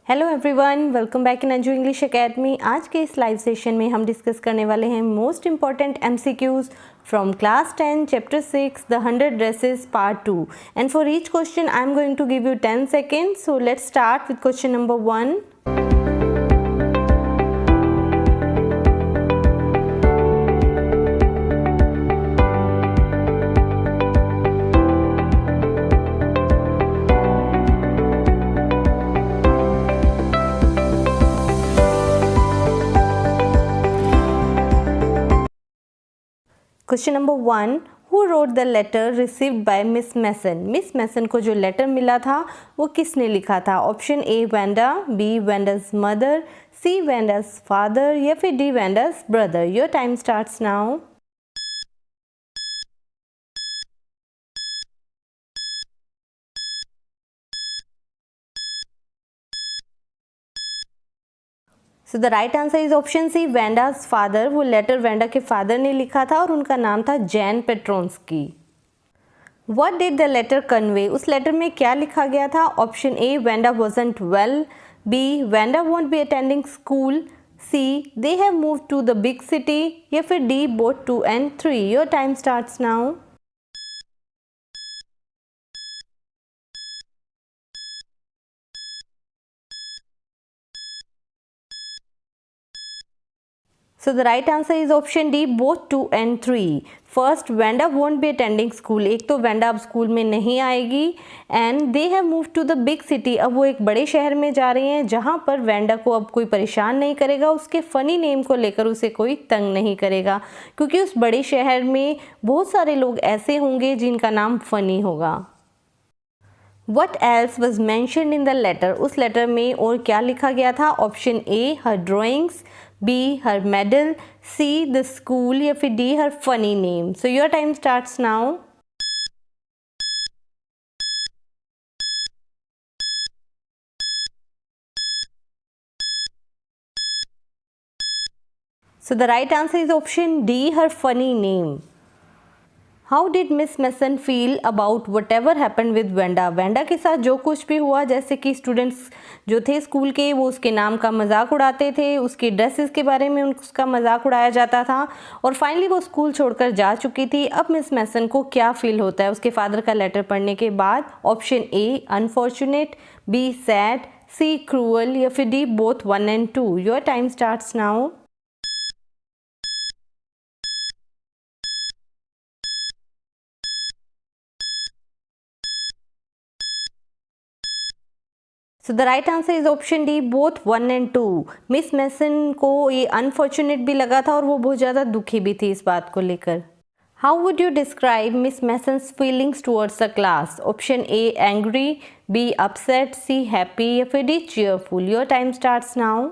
Hello everyone, welcome back in Anju English academy. आज के इस लाइव सेशन में हम डिस्कस करने वाले हैं most important MCQs from class 10 chapter 6 the 100 dresses part 2 and for each question I am going to give you 10 seconds. So let's start with question number 1. Question number 1. Who wrote the letter received by Miss Mason? Miss Mason को जो letter मिला था वो किसने लिखा था? Option A Wanda, B Wanda's mother, C Wanda's father या फिर D वेंडा's brother. Your time starts now. So the right answer is option C Wanda's father. वो लेटर वेंडा के फादर ने लिखा था और उनका नाम था Jan Petronski. What did the letter convey? उस लेटर में क्या लिखा गया था? Option A Wanda wasn't well, B Wanda won't be attending school, C they have moved to the big city या फिर D both 2 and 3. Your time starts now. So the right answer is option D, both 2 and 3. First, Wanda won't be attending school. एक तो Wanda अब school में नहीं आएगी and they have moved to the big city. अब वो एक बड़े शहर में जा रही हैं जहाँ पर Wanda को अब कोई परेशान नहीं करेगा, उसके फनी नेम को लेकर उसे कोई तंग नहीं करेगा क्योंकि उस बड़े शहर में बहुत सारे लोग ऐसे होंगे जिनका नाम फनी होगा. What else was mentioned in the letter? उस लेटर में और क्या लिखा गया था? Option A her drawings, B her medal, C the school या फिर D her funny name. So your time starts now. So the right answer is option D her funny name. How did Miss Mason feel about whatever happen with Wanda? Wanda के साथ जो कुछ भी हुआ, जैसे कि students जो थे स्कूल के वो उसके नाम का मजाक उड़ाते थे, उसकी ड्रेसेस के बारे में उसका मजाक उड़ाया जाता था और फाइनली वो स्कूल छोड़कर जा चुकी थी. अब मिस मैसन को क्या फील होता है उसके फादर का लेटर पढ़ने के बाद? Option A unfortunate, B sad, C cruel या फिर D both 1 and 2. Your time starts now. So the right answer is option D, both 1 and 2. Miss Mason को ये अनफॉर्चुनेट भी लगा था और वो बहुत ज़्यादा दुखी भी थी इस बात को लेकर. How would you describe Miss Mason's feelings towards the class? Option A angry, B upset, C happy या फिर D cheerful. Your time starts now.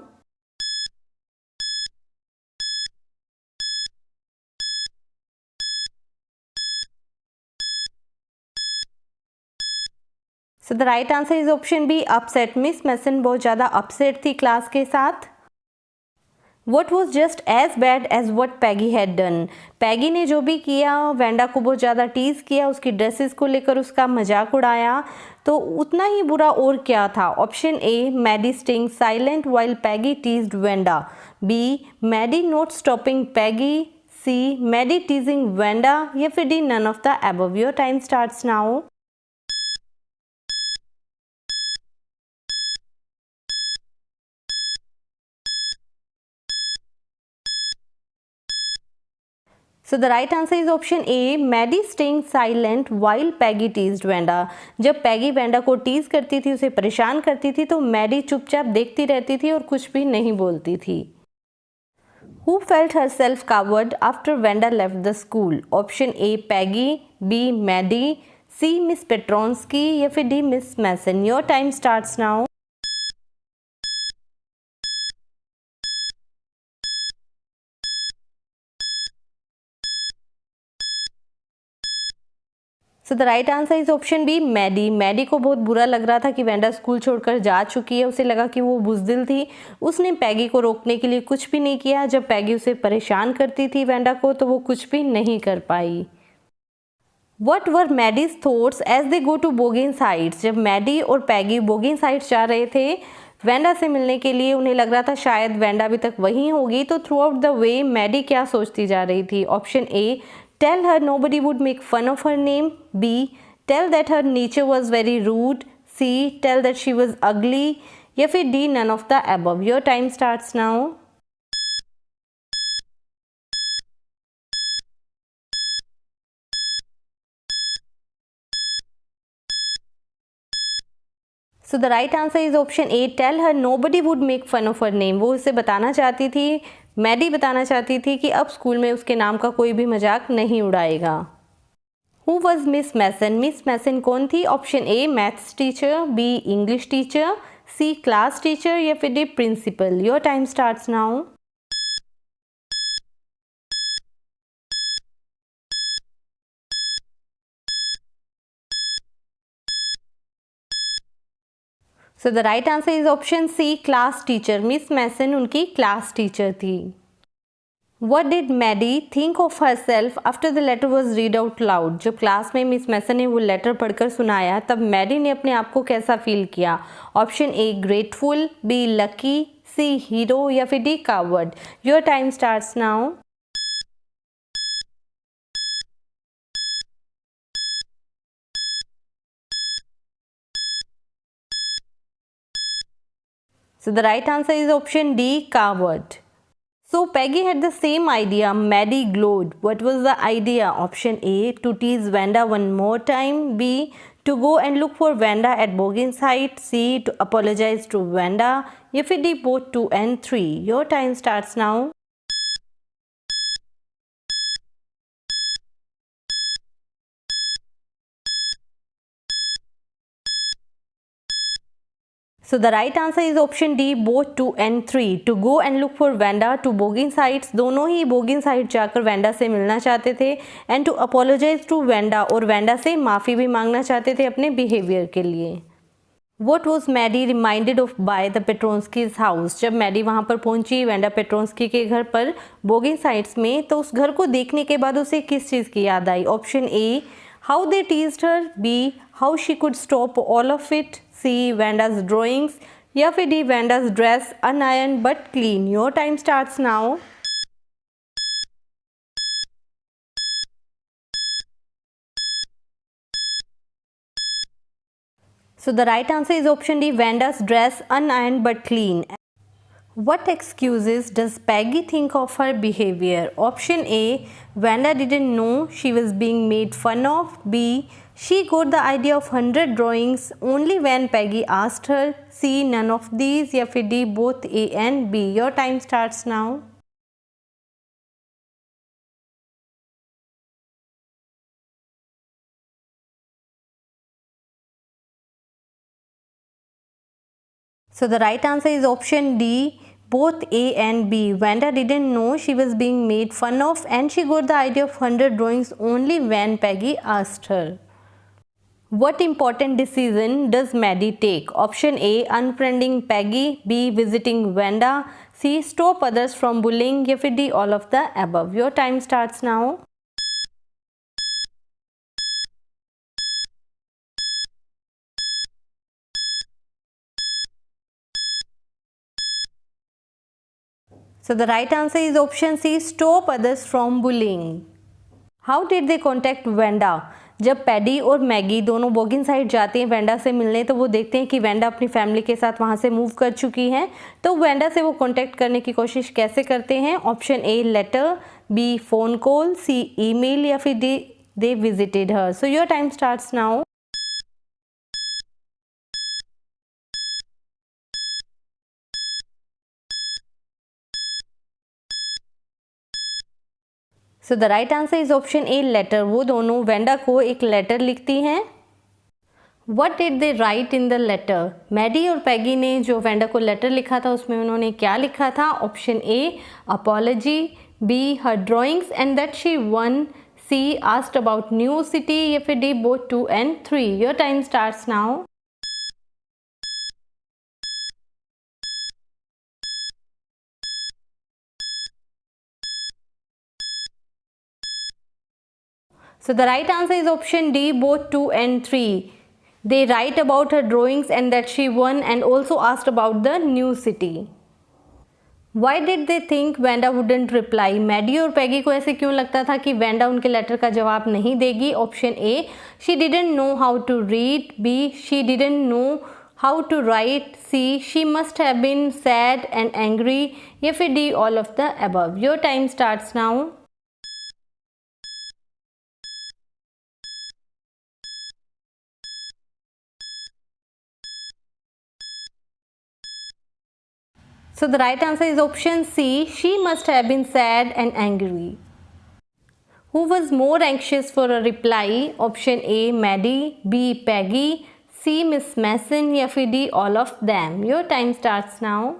So the right answer is option B upset. Miss Mason बहुत ज़्यादा upset थी class के साथ. What was just as bad as what Peggy had done? Peggy ने जो भी किया, वेंडा को बहुत ज़्यादा टीज किया, उसकी ड्रेसेस को लेकर उसका मजाक उड़ाया, तो उतना ही बुरा और क्या था? Option A Maddie staying silent while Peggy teased Wanda, B Maddie not stopping Peggy, C Maddie teasing Wanda या फिर D none of the above. Your time starts now. So the right answer is option A Maddie staying silent while Peggy teased Wanda. जब Peggy Wanda को tease करती थी, उसे परेशान करती थी, तो मैडी चुपचाप देखती रहती थी और कुछ भी नहीं बोलती थी. Who felt herself coward after Wanda left the school? Option A Peggy, B Maddie, C Miss Petronski या फिर D Miss Mason. Your time starts now. So the right answer is option B Maddie. Maddie को बहुत बुरा लग रहा था कि Wanda school छोड़कर जा चुकी है. उसे लगा कि वो बुज़दिल थी. उसने पैगी को रोकने के लिए कुछ भी नहीं किया. जब पैगी उसे परेशान करती थी वेंडा को, तो वो कुछ भी नहीं कर पाई. What were Maddie's thoughts as they go to Boggins Heights? जब मैडी और पैगी बोगिन्स हाइट्स जा रहे थे वेंडा से मिलने के लिए उन्हें लग रहा था शायद वेंडा अभी तक वहीं होगी, तो throughout the way Maddie क्या सोचती जा रही थी? Option A, tell her nobody would make fun of her name, B, tell that her nature was very rude, C, tell that she was ugly, या फिर D, none of the above. Your time starts now. So the right answer is option A, tell her nobody would make fun of her name. वो उसे बताना चाहती थी, Maddie बताना चाहती थी कि अब स्कूल में उसके नाम का कोई भी मजाक नहीं उड़ाएगा। Who was Miss Mason? Miss Mason कौन थी? Option A, maths teacher, B, English teacher, C, class teacher, या फिर D, principal. Your time starts now. So the right answer is option C, class teacher. Miss Mason उनकी class teacher थी। What did Maddie think of herself after the letter was read out loud? जब class में miss मैसन ने वो letter पढ़कर सुनाया तब Maddie ने अपने आप को कैसा फील किया? Option A, grateful, B, lucky, C, hero, या फिर D, coward. Your time starts now. So the right answer is option D, coward. So Peggy had the same idea. Maddie glowed. What was the idea? Option A, to tease Wanda one more time. B, to go and look for Wanda at Boggins Heights. C, to apologize to Wanda. या फिर D, both 2 and 3. Your time starts now. So the right answer is option D, both 2 and 3. To go and look for Wanda to Boggins Heights. दोनों ही Boggins Heights जाकर Wanda से मिलना चाहते थे and to apologize to Wanda, और Wanda से माफ़ी भी मांगना चाहते थे अपने बिहेवियर के लिए। What was Maddie reminded of by the Petronski's house? जब मैडी वहाँ पर पहुँची वेंडा पेट्रोन्स्की के घर पर बोगिंस हाइट्स में, तो उस घर को देखने के बाद उसे किस चीज़ की याद आई? Option A, how they teased her, B, how she could stop all of it, C, Wanda's drawings, या फिर D, Wanda's dress unironed but clean. Your time starts now. So the right answer is option D, Wanda's dress unironed but clean. What excuses does Peggy think of her behavior? Option A, Wanda didn't know she was being made fun of. B, she got the idea of 100 drawings only when Peggy asked her. C, none of these, या फिर D, both A and B. Your time starts now. So the right answer is option D, both A and B. Wanda didn't know she was being made fun of and she got the idea of 100 drawings only when Peggy asked her. What important decision does Maddie take? Option A, unfriending Peggy. B, visiting Wanda. C, stop others from bullying. या फिर D, all of the above. Your time starts now. So the right answer is option C, stop others from bullying. How did they contact Wanda? जब paddy और Maggi दोनों बोगिंस height जाते हैं Wanda से मिलने, तो वो देखते हैं कि वेंडा अपनी फैमिली के साथ वहाँ से मूव कर चुकी हैं। तो वेंडा से वो कांटेक्ट करने की कोशिश कैसे करते हैं? Option A, letter, B, phone call, C, email, या फिर D, they visited her. So your time starts now. So the right answer is option A, letter. वो दोनों वेंडा को एक लेटर लिखती हैं। What did they write in the letter? Maddie और Peggy ने जो वेंडा को लेटर लिखा था उसमें उन्होंने क्या लिखा था? Option A, apology, B, her drawings and that she won, C, asked about new city, या फिर D, both 2 and 3। Your time starts now. So the right answer is option D, both 2 and 3. They write about her drawings and that she won and also asked about the new city. Why did they think Wanda wouldn't reply? Maddie और Peggy को ऐसे क्यों लगता था कि Wanda उनके letter का जवाब नहीं देगी? Option A, she didn't know how to read. B, she didn't know how to write. C, she must have been sad and angry. या फिर D, all of the above. Your time starts now. So the right answer is option C. She must have been sad and angry. Who was more anxious for a reply? Option A, Maddie. B, Peggy. C, Miss Mason. या फिर D, all of them. Your time starts now.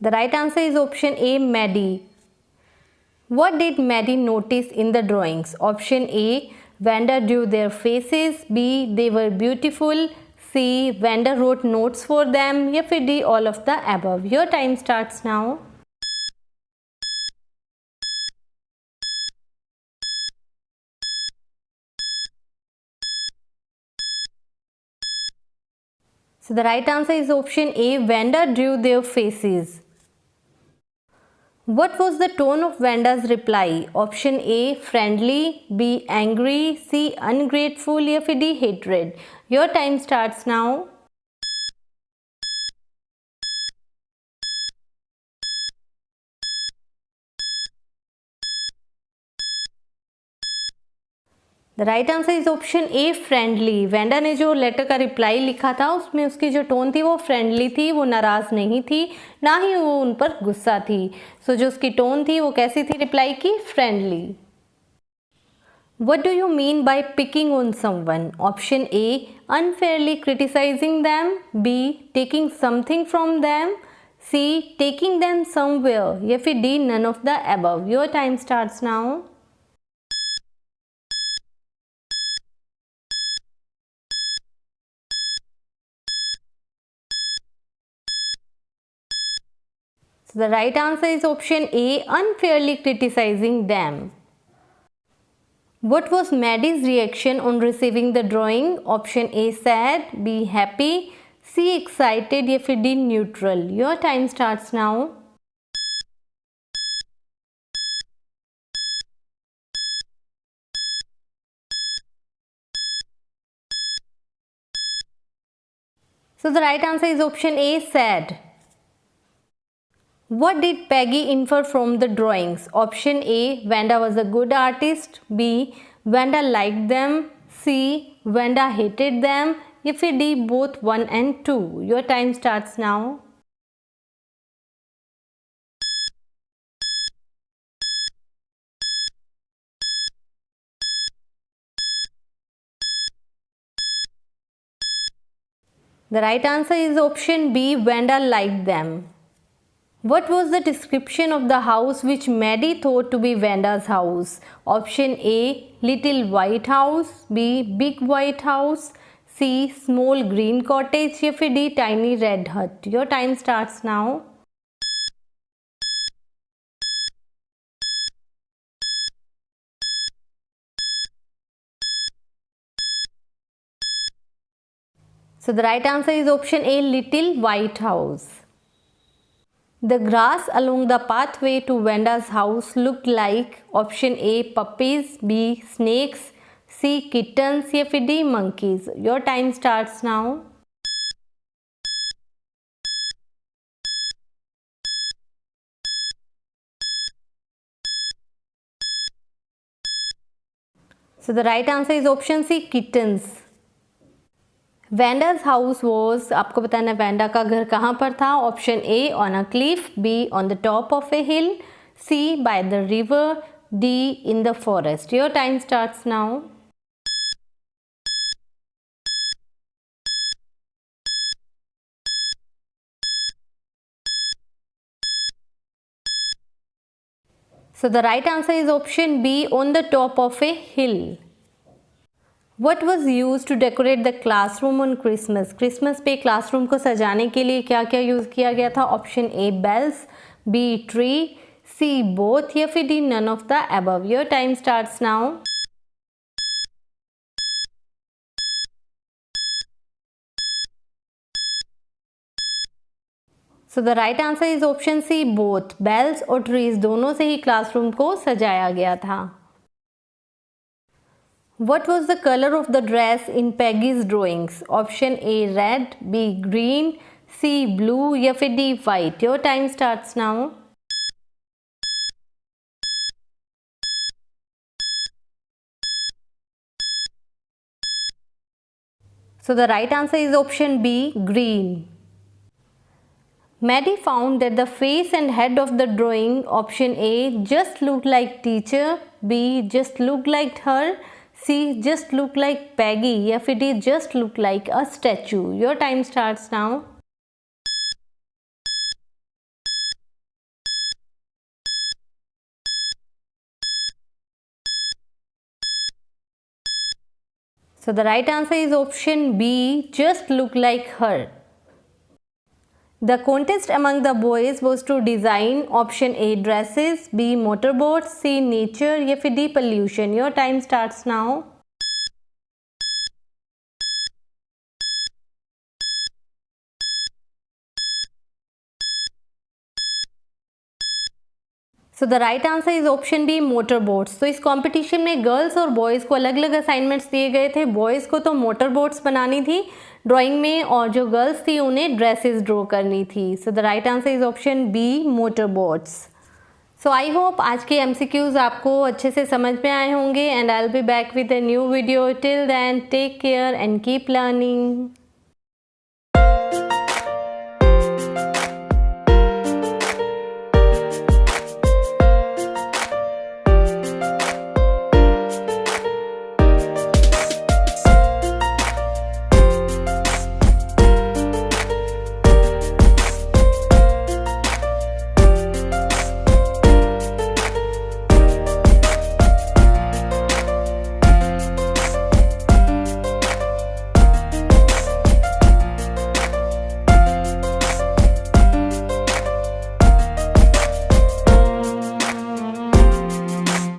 The right answer is option A, Maddie. What did Maddie notice in the drawings? Option A, Wanda drew their faces. B, they were beautiful. C, Wanda wrote notes for them. या फिर D, all of the above. Your time starts now. So the right answer is option A, Wanda drew their faces. What was the tone of Wanda's reply? Option A, friendly. B, angry. C, ungrateful. या फिर D, hatred. Your time starts now. The right answer is option A, friendly. Wanda ने जो letter का reply लिखा था उसमें उसकी जो टोन थी वो फ्रेंडली थी, वो नाराज़ नहीं थी, ना ही वो उन पर गुस्सा थी. सो जो उसकी टोन थी वो कैसी थी रिप्लाई की? Friendly. What do you mean by picking on someone? Option A, unfairly criticizing them. B, taking something from them. C, taking them somewhere. या फिर D, none of the above. Your time starts now. So the right answer is option A, unfairly criticizing them. What was Maddie's reaction on receiving the drawing? Option A, sad. B, happy. C, excited. या फिर D, neutral. Your time starts now. So the right answer is option A, sad. What did Peggy infer from the drawings? Option A, Wanda was a good artist. B, Wanda liked them. C, Wanda hated them. या फिर D, both 1 and 2. Your time starts now. The right answer is option B, Wanda liked them. What was the description of the house which Maddie thought to be Wanda's house? Option A, little white house. B, big white house. C, small green cottage. या फिर D, tiny red hut. Your time starts now. So the right answer is option A, little white house. The grass along the pathway to Wanda's house looked like option A, puppies. B, snakes. C, kittens. या फिर D, monkeys. Your time starts now. So the right answer is option C, kittens. Wanda's house was, आपको बताना Wanda का घर कहाँ पर था? Option A, on a cliff. B, on the top of a hill. C, by the river. D, in the forest. Your time starts now. So the right answer is option B, on the top of a hill. What was used to decorate the classroom on Christmas? Christmas पे classroom को सजाने के लिए क्या क्या use किया गया था? Option A bells, B tree, C both या फिर D none of the above. Your time starts now. So the right answer is option C both. Bells और ट्रीज दोनों से ही क्लासरूम को सजाया गया था. What was the color of the dress in Peggy's drawings? Option A red, B green, C blue या फिर D white. Your time starts now. So the right answer is option B green. Maddie found that the face and head of the drawing, option A, just looked like teacher, B just looked like her, C just look like Peggy या फिर D just look like a statue. Your time starts now. So the right answer is option B, just look like her. The contest among the boys was to design option A dresses, B motorboats, C nature या फिर D pollution. Your time starts now. So the right answer is option D motorboats. तो इस competition में girls और boys को अलग अलग assignments दिए गए थे. बॉयज़ को तो मोटरबोट्स बनानी थी ड्राइंग में और जो गर्ल्स थी उन्हें ड्रेसेस ड्रॉ करनी थी. So the right answer is option B motorboats. So I hope आज के MCQs आपको अच्छे से समझ में आए होंगे and I will be back with a new video. Till then take care and keep learning.